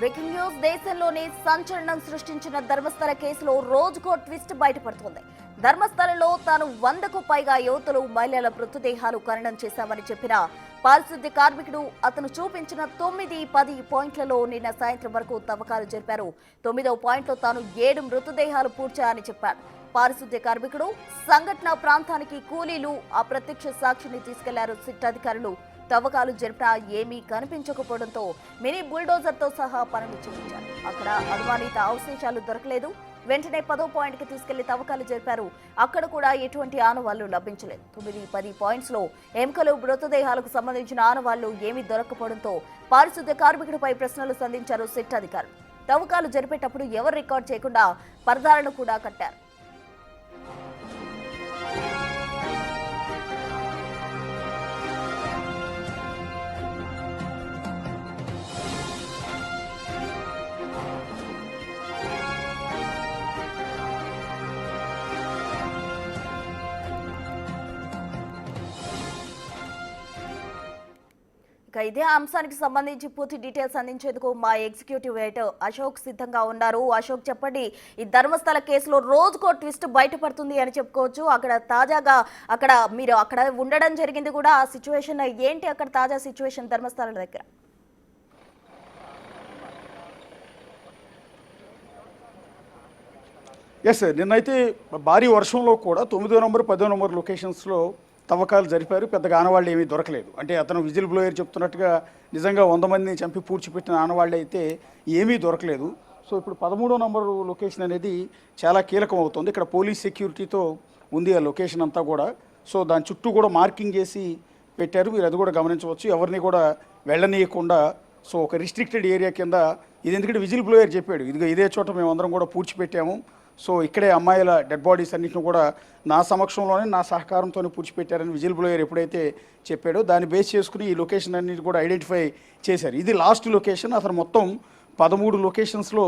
Breaking news దేశంలోనే సంచలనం సృష్టించిన ధర్మస్థల కేసులో రోజుకో ట్విస్ట్ బయటపడుతోంది. ధర్మస్థలలో తాను 100కు పైగా యువతులు మహిళల మృతదేహాలు ఖననం చేశామని చెప్పిన పారిశుద్ధ్య కార్మికుడు అతను చూపించిన 9-10 పాయింట్లలో నిన్న సాయంత్రం వరకు తవ్వకాలు జరిపారు. 9వ పాయింట్లో తాను 7 మృతదేహాలు పూడ్చాయని చెప్పాడు. పారిశుద్ధ్య కార్మికుడు సంఘటన ప్రాంతానికి కూలీలు అప్రత్యక్ష సాక్షిని తీసుకెళ్లారు. సిట్ అధికారులు తవ్వకాలు జరిపినా ఏమీ కనిపించకపోవడంతో మినీ బుల్డోజర్తో సహా పనులు చేయించారు. అక్కడ అనుమానిత అవశేషాలు దొరకలేదు. వెంటనే 10వ పాయింట్కి తీసుకెళ్లి తవ్వకాలు జరిపారు. అక్కడ కూడా ఎటువంటి ఆనవాళ్లు లభించలేదు. 9-10 పాయింట్స్ లో ఎముకలు మృతదేహాలకు సంబంధించిన ఆనవాళ్లు ఏమీ దొరకపోవడంతో పారిశుద్ధ్య కార్మికుడిపై ప్రశ్నలు సంధించారు సిట్ అధికారులు. తవ్వకాలు జరిపేటప్పుడు ఎవరు రికార్డ్ చేయకుండా పరదాలను కూడా కట్టారు. ఇదే అంశానికి సంబంధించి పూర్తి డీటెయిల్స్ అందించేందుకు మా ఎగ్జిక్యూటివ్ ఎడిటర్ అశోక్ సిద్ధంగా ఉన్నారు. అశోక్, చెప్పండి, ఈ ధర్మస్థల కేసులో రోజుకో ట్విస్ట్ బయటపడుతుంది అని చెప్పుకోవచ్చు. అక్కడ తాజాగా మీరు అక్కడ ఉండడం జరిగింది కూడా. ఆ సిచ్యువేషన్ ఏంటి? అక్కడ తాజా సిచ్యువేషన్ ధర్మస్థల దగ్గర. ఎస్, నిన్నైతే భారీ వర్షంలో కూడా 9వ నంబర్ 10వ నంబర్ లొకేషన్స్లో తవ్వకాలు జరిపారు. పెద్దగా ఆనవాళ్ళు ఏమీ దొరకలేదు. అంటే అతను విజిల్ బ్లోయర్ చెప్తున్నట్టుగా నిజంగా 100 మందిని చంపి పూడ్చిపెట్టిన ఆనవాళ్ళు అయితే ఏమీ దొరకలేదు. సో ఇప్పుడు 13వ నంబరు లొకేషన్ అనేది చాలా కీలకం అవుతుంది. ఇక్కడ పోలీస్ సెక్యూరిటీతో ఉంది ఆ లొకేషన్ అంతా కూడా. సో దాని చుట్టూ కూడా మార్కింగ్ చేసి పెట్టారు. మీరు అది కూడా గమనించవచ్చు. ఎవరిని కూడా వెళ్ళనీయకుండా సో ఒక రిస్ట్రిక్టెడ్ ఏరియా కింద ఇది. ఎందుకంటే విజిల్ బ్లోయర్ చెప్పాడు, ఇదే చోట మేమందరం కూడా పూడ్చిపెట్టాము. సో ఇక్కడే అమ్మాయిల డెడ్ బాడీస్ అన్నింటిని కూడా నా సమక్షంలోనే నా సహకారంతోనే పూడ్చిపెట్టారని విజిల్ బ్లోయర్ ఎప్పుడైతే చెప్పాడో దాన్ని బేస్ చేసుకుని ఈ లొకేషన్ అన్నిటి కూడా ఐడెంటిఫై చేశారు. ఇది లాస్ట్ లొకేషన్. అతను మొత్తం 13 లొకేషన్స్లో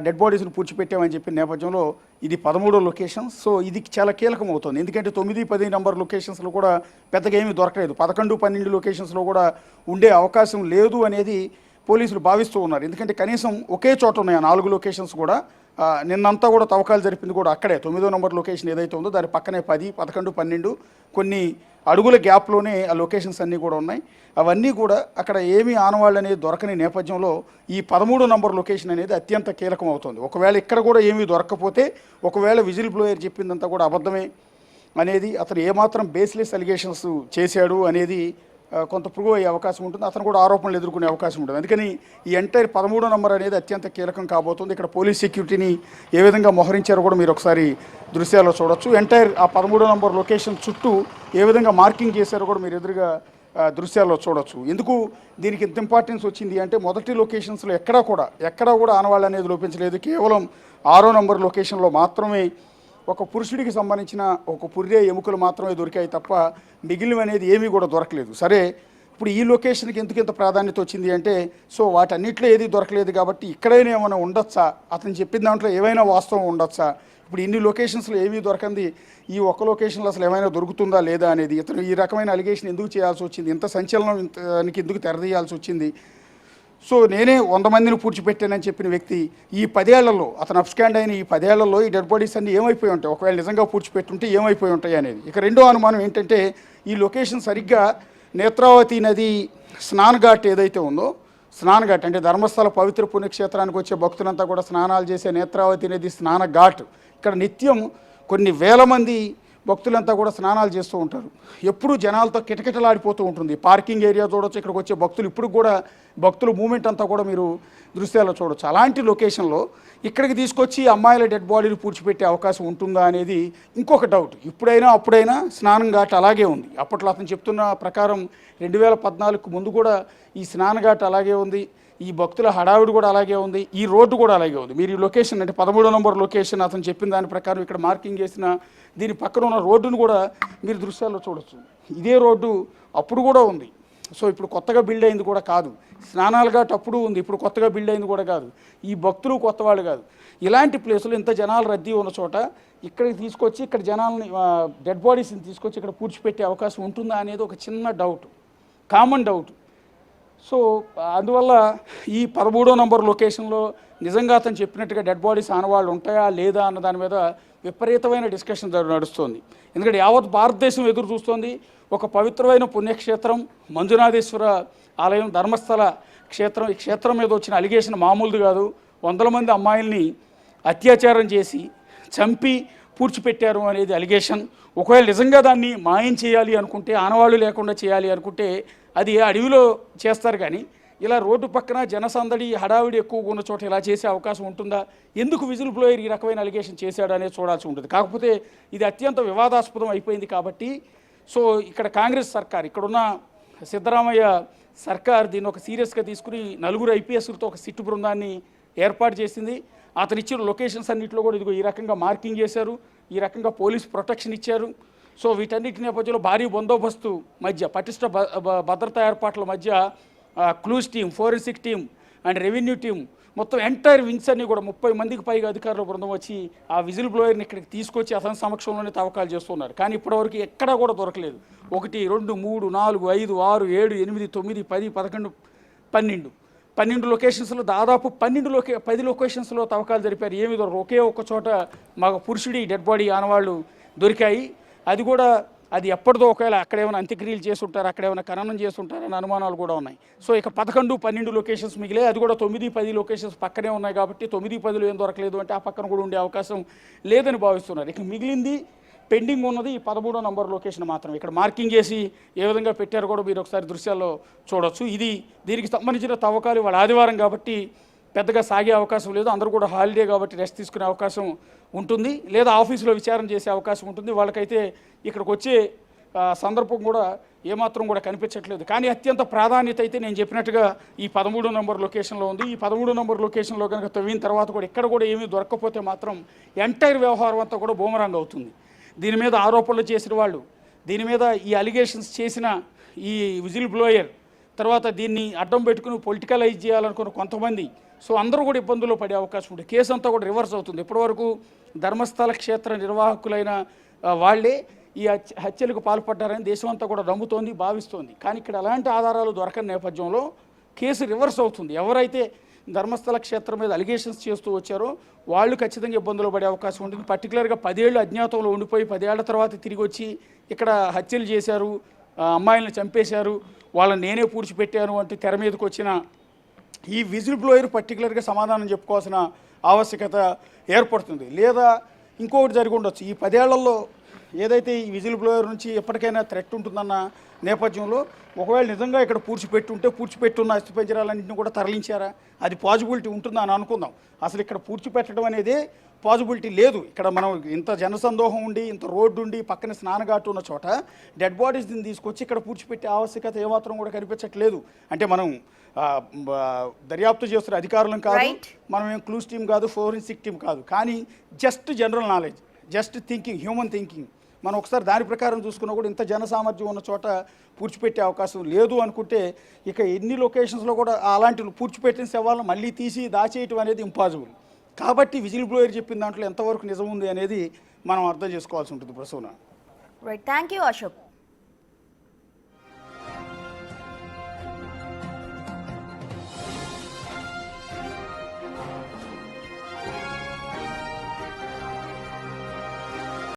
డెడ్ బాడీస్ని పూడ్చిపెట్టామని చెప్పిన నేపథ్యంలో ఇది 13వ లొకేషన్. సో ఇది చాలా కీలకం అవుతుంది. ఎందుకంటే 9-10 నంబర్ లొకేషన్స్లో కూడా పెద్దగా ఏమీ దొరకలేదు. 11-12 లొకేషన్స్లో కూడా ఉండే అవకాశం లేదు అనేది పోలీసులు భావిస్తూ ఉన్నారు. ఎందుకంటే కనీసం ఒకే చోట ఉన్నాయి ఆ 4 లొకేషన్స్ కూడా. నిన్నంతా కూడా తవ్వకాలు జరిపింది కూడా అక్కడే 9వ నంబర్ లొకేషన్ ఏదైతే ఉందో దాని పక్కనే 10, 11, 12 కొన్ని అడుగుల గ్యాప్లోనే ఆ లొకేషన్స్ అన్నీ కూడా ఉన్నాయి. అవన్నీ కూడా అక్కడ ఏమీ ఆనవాళ్ళు అనేది దొరకని నేపథ్యంలో ఈ 13వ నంబర్ లొకేషన్ అనేది అత్యంత కీలకం అవుతుంది. ఒకవేళ ఇక్కడ కూడా ఏమీ దొరకకపోతే, ఒకవేళ విజిల్ బ్లోయర్ చెప్పిందంతా కూడా అబద్ధమే అనేది, అతను ఏమాత్రం బేస్లెస్ అలిగేషన్స్ చేశాడు అనేది కొంత ప్రూవ్ అయ్యే అవకాశం ఉంటుంది. అతను కూడా ఆరోపణలు ఎదుర్కొనే అవకాశం ఉంటుంది. అందుకని ఈ ఎంటైర్ 13వ నంబర్ అనేది అత్యంత కీలకం కాబోతుంది. ఇక్కడ పోలీస్ సెక్యూరిటీని ఏ విధంగా మోహరించారో కూడా మీరు ఒకసారి దృశ్యాల్లో చూడొచ్చు. ఎంటైర్ ఆ 13వ నంబర్ లొకేషన్ చుట్టూ ఏ విధంగా మార్కింగ్ చేశారో కూడా మీరు ఎదురుగా దృశ్యాల్లో చూడొచ్చు. ఎందుకు దీనికి ఇంత ఇంపార్టెన్స్ వచ్చింది అంటే, మొదటి లొకేషన్స్లో ఎక్కడా కూడా ఆనవాళ్ళు అనేది లోపించలేదు. కేవలం 6వ నంబర్ లొకేషన్లో మాత్రమే ఒక పురుషుడికి సంబంధించిన ఒక పుర్రే ఎముకలు మాత్రమే దొరికాయి తప్ప మిగిలిన అనేది ఏమీ కూడా దొరకలేదు. సరే, ఇప్పుడు ఈ లొకేషన్కి ఎందుకు ఇంత ప్రాధాన్యత వచ్చింది అంటే, సో వాటన్నిటిలో ఏది దొరకలేదు కాబట్టి ఇక్కడైనా ఏమైనా ఉండొచ్చా, అతను చెప్పిన దాంట్లో ఏమైనా వాస్తవం ఉండొచ్చా, ఇప్పుడు ఇన్ని లొకేషన్స్లో ఏమీ దొరకంది ఈ ఒక్క లొకేషన్లో అసలు ఏమైనా దొరుకుతుందా లేదా అనేది ఇతను ఈ రకమైన అలిగేషన్ ఎందుకు చేయాల్సి వచ్చింది, ఇంత సంచలనం ఇంతనికి ఎందుకు తెరదీయాల్సి వచ్చింది. సో నేనే 100 మందిని పూడ్చిపెట్టానని చెప్పిన వ్యక్తి ఈ 10 ఏళ్లలో, అతను అప్స్కాండ్ అయిన ఈ 10 ఏళ్లలో ఈ డెడ్ బాడీస్ అన్నీ ఏమైపోయి ఉంటాయి, ఒకవేళ నిజంగా పూడ్చిపెట్టుంటే ఏమైపోయి ఉంటాయి అనేది. ఇక రెండో అనుమానం ఏంటంటే, ఈ లొకేషన్ సరిగ్గా నేత్రావతి నది స్నానఘాట్ ఏదైతే ఉందో, స్నానఘాట్ అంటే ధర్మస్థల పవిత్ర పుణ్యక్షేత్రానికి వచ్చే భక్తులంతా కూడా స్నానాలు చేసే నేత్రావతి నది స్నానఘాట్. ఇక్కడ నిత్యం కొన్ని వేల మంది భక్తులంతా కూడా స్నానాలు చేస్తూ ఉంటారు. ఎప్పుడూ జనాలతో కిటకిటలాడిపోతూ ఉంటుంది. పార్కింగ్ ఏరియా చూడొచ్చు. ఇక్కడికి వచ్చే భక్తులు ఇప్పుడు కూడా భక్తుల మూమెంట్ అంతా కూడా మీరు దృశ్యాల్లో చూడొచ్చు. అలాంటి లొకేషన్లో ఇక్కడికి తీసుకొచ్చి అమ్మాయిల డెడ్ బాడీలు పూడ్చిపెట్టే అవకాశం ఉంటుందా అనేది ఇంకొక డౌట్. ఇప్పుడైనా అప్పుడైనా స్నానం ఘాట్ అలాగే ఉంది. అప్పట్లో అతను చెప్తున్న ప్రకారం 2014కు ముందు కూడా ఈ స్నాన ఘాట్ అలాగే ఉంది. ఈ భక్తుల హడావిడి కూడా అలాగే ఉంది. ఈ రోడ్డు కూడా అలాగే ఉంది. మీరు ఈ లొకేషన్ అంటే 13వ నంబర్ లొకేషన్ అతను చెప్పిన దాని ప్రకారం ఇక్కడ మార్కింగ్ చేసిన దీని పక్కన ఉన్న రోడ్డును కూడా మీరు దృశ్యాల్లో చూడొచ్చు. ఇదే రోడ్డు అప్పుడు కూడా ఉంది. సో ఇప్పుడు కొత్తగా బిల్డ్ అయింది కూడా కాదు. స్నానాలు ఘాట్ అప్పుడు ఉంది, ఇప్పుడు కొత్తగా బిల్డ్ అయింది కూడా కాదు. ఈ భక్తులు కొత్త వాళ్ళు కాదు. ఇలాంటి ప్లేసులు ఇంత జనాలు రద్దీ ఉన్న చోట ఇక్కడికి తీసుకొచ్చి ఇక్కడ జనాలని డెడ్ బాడీస్ని తీసుకొచ్చి ఇక్కడ పూడ్చిపెట్టే అవకాశం ఉంటుందా అనేది ఒక చిన్న డౌట్, కామన్ డౌట్. సో అందువల్ల ఈ 13వ నంబర్ లొకేషన్లో నిజంగా అతను చెప్పినట్టుగా డెడ్ బాడీస్ ఆనవాళ్ళు ఉంటాయా లేదా అన్న దాని మీద విపరీతమైన డిస్కషన్ నడుస్తుంది. ఎందుకంటే యావత్ భారతదేశం ఎదురు చూస్తోంది. ఒక పవిత్రమైన పుణ్యక్షేత్రం మంజునాథేశ్వర ఆలయం, ధర్మస్థల క్షేత్రం. ఈ క్షేత్రం మీద వచ్చిన అలిగేషన్ మామూలుది కాదు. 100 మంది అమ్మాయిల్ని అత్యాచారం చేసి చంపి పూడ్చిపెట్టారు అనేది అలిగేషన్. ఒకవేళ నిజంగా దాన్ని మాయం చేయాలి అనుకుంటే, ఆనవాళ్ళు లేకుండా చేయాలి అనుకుంటే అది అడవిలో చేస్తారు. కానీ ఇలా రోడ్డు పక్కన జనసందడి హడావిడి ఎక్కువగా ఉన్న చోట ఇలా చేసే అవకాశం ఉంటుందా? ఎందుకు విజిల్ బ్లోయర్ ఈ రకమైన అలిగేషన్ చేశాడు అనేది చూడాల్సి ఉంటుంది. కాకపోతే ఇది అత్యంత వివాదాస్పదం అయిపోయింది కాబట్టి సో ఇక్కడ కాంగ్రెస్ సర్కార్, ఇక్కడున్న సిద్ధరామయ్య సర్కార్ దీన్ని ఒక సీరియస్గా తీసుకుని 4 ఐపీఎస్లతో ఒక సిట్టు బృందాన్ని ఏర్పాటు చేసింది. అతను ఇచ్చిన లొకేషన్స్ అన్నింటిలో కూడా ఇదిగో ఈ రకంగా మార్కింగ్ చేశారు, ఈ రకంగా పోలీస్ ప్రొటెక్షన్ ఇచ్చారు. సో వీటన్నిటి నేపథ్యంలో భారీ బందోబస్తు మధ్య, పటిష్ట భద్రతా ఏర్పాట్ల మధ్య clues team, forensic team and revenue team, మొత్తం ఎంటైర్ వింగ్స్ అన్ని కూడా 30 మందికి పైగా అధికారుల బృందం వచ్చి ఆ విజిల్ బ్లోయర్ని ఇక్కడికి తీసుకొచ్చి అతని సమక్షంలోనే తవ్వకాలు చేస్తున్నారు. కానీ ఇప్పటివరకు ఎక్కడా కూడా దొరకలేదు. 1, 2, 3, 4, 5, 6, 7, 8, 9, 10, 11, 12 లొకేషన్స్లో దాదాపు 10 లొకేషన్స్లో తవ్వకాలు జరిపారు. ఏమి దొరకదు. ఒకే ఒక్క చోట మగ పురుషుడి డెడ్ బాడీ ఆనవాళ్ళు దొరికాయి. అది కూడా అది ఎప్పటిదో ఒకవేళ అక్కడేమైనా అంత్యక్రియలు చేస్తుంటారు, అక్కడేమైనా ఖననం చేస్తుంటారని అనుమానాలు కూడా ఉన్నాయి. సో ఇక 11, 12 లొకేషన్స్ మిగిలే. అది కూడా 9, 10 లొకేషన్స్ పక్కనే ఉన్నాయి కాబట్టి 9, 10లో ఏం దొరకలేదు అంటే ఆ పక్కన కూడా ఉండే అవకాశం లేదని భావిస్తున్నారు. ఇక మిగిలింది పెండింగ్ ఉన్నది ఈ 13వ నంబర్ లొకేషన్ మాత్రం. ఇక్కడ మార్కింగ్ చేసి ఏ విధంగా పెట్టారో కూడా మీరు ఒకసారి దృశ్యాల్లో చూడొచ్చు. దీనికి సంబంధించిన తవ్వకాలు వాళ్ళ ఆదివారం కాబట్టి పెద్దగా సాగే అవకాశం లేదు. అందరూ కూడా హాలిడే కాబట్టి రెస్ట్ తీసుకునే అవకాశం ఉంటుంది, లేదా ఆఫీసులో విచారణ చేసే అవకాశం ఉంటుంది. వాళ్ళకైతే ఇక్కడికి వచ్చే సందర్భం కూడా ఏమాత్రం కూడా కనిపించట్లేదు. కానీ అత్యంత ప్రాధాన్యత అయితే నేను చెప్పినట్టుగా ఈ 13వ నంబర్ లొకేషన్లో ఉంది. ఈ 13వ నంబర్ లొకేషన్లో కనుక తవ్విన తర్వాత కూడా ఇక్కడ కూడా ఏమీ దొరకకపోతే మాత్రం ఎంటైర్ వ్యవహారం అంతా కూడా బూమరాంగ్ అవుతుంది. దీని మీద ఆరోపణలు చేసిన వాళ్ళు, దీని మీద ఈ అలిగేషన్స్ చేసిన ఈ విజిల్ బ్లోయర్, తర్వాత దీన్ని అడ్డం పెట్టుకుని పొలిటికలైజ్ చేయాలనుకున్న కొంతమంది, సో అందరూ కూడా ఇబ్బందుల్లో పడే అవకాశం ఉంటుంది. కేసు అంతా కూడా రివర్స్ అవుతుంది. ఇప్పటివరకు ధర్మస్థల క్షేత్ర నిర్వాహకులైన వాళ్ళే ఈ హత్యలకు పాల్పడ్డారని దేశం అంతా కూడా నమ్ముతోంది, భావిస్తోంది. కానీ ఇక్కడ అలాంటి ఆధారాలు దొరకని నేపథ్యంలో కేసు రివర్స్ అవుతుంది. ఎవరైతే ధర్మస్థల క్షేత్రం మీద అలిగేషన్స్ చేస్తూ వచ్చారో వాళ్ళు ఖచ్చితంగా ఇబ్బందులు పడే అవకాశం ఉంటుంది. పర్టికులర్గా 10 ఏళ్ళు అజ్ఞాతంలో ఉండిపోయి 10 ఏళ్ల తర్వాత తిరిగి వచ్చి ఇక్కడ హత్యలు చేశారు, అమ్మాయిలను చంపేశారు, వాళ్ళని నేనే పూడ్చిపెట్టాను అంటే తెర మీదకి వచ్చిన ఈ విజిల్ బ్లోయర్ పర్టికులర్గా సమాధానం చెప్పుకోవాల్సిన ఆవశ్యకత ఏర్పడుతుంది. లేదా ఇంకొకటి జరిగి ఉండొచ్చు. ఈ 10 ఏళ్లలో ఏదైతే ఈ విజిల్ బ్లోయర్ నుంచి ఎప్పటికైనా థ్రెట్ ఉంటుందన్న నేపథ్యంలో ఒకవేళ నిజంగా ఇక్కడ పూడ్చిపెట్టున్న అస్థిపంజరాలన్నింటినీ కూడా తరలించారా, అది పాజిబిలిటీ ఉంటుందా అని అనుకుందాం. అసలు ఇక్కడ పూడ్చిపెట్టడం అనేది పాజిబిలిటీ లేదు. ఇక్కడ మనం ఇంత జనసందోహం ఉండి, ఇంత రోడ్డు ఉండి, పక్కన స్నానఘాటు ఉన్న చోట డెడ్ బాడీస్ని తీసుకొచ్చి ఇక్కడ పూడ్చిపెట్టే ఆవశ్యకత ఏమాత్రం కూడా కనిపించట్లేదు. అంటే మనం దర్యాప్తు చేస్తున్న అధికారులం కాదు, మనం ఏం క్లూస్ టీం కాదు, ఫోరెన్సిక్ టీం కాదు. కానీ just general knowledge, just thinking, human thinking, మనం ఒకసారి దాని ప్రకారం చూసుకున్నా కూడా ఇంత జనసామర్థ్యం ఉన్న చోట పూడ్చిపెట్టే అవకాశం లేదు అనుకుంటే ఇక ఎన్ని లొకేషన్స్లో కూడా అలాంటి పూడ్చిపెట్టిన శవాలను మళ్ళీ తీసి దాచేయటం అనేది ఇంపాసిబుల్. కాబట్టి విజిల్ బ్లోయర్ చెప్పిన దాంట్లో ఎంతవరకు నిజం ఉంది అనేది మనం అర్థం చేసుకోవాల్సి ఉంటుంది. Prasuna. Right, thank you Ashok.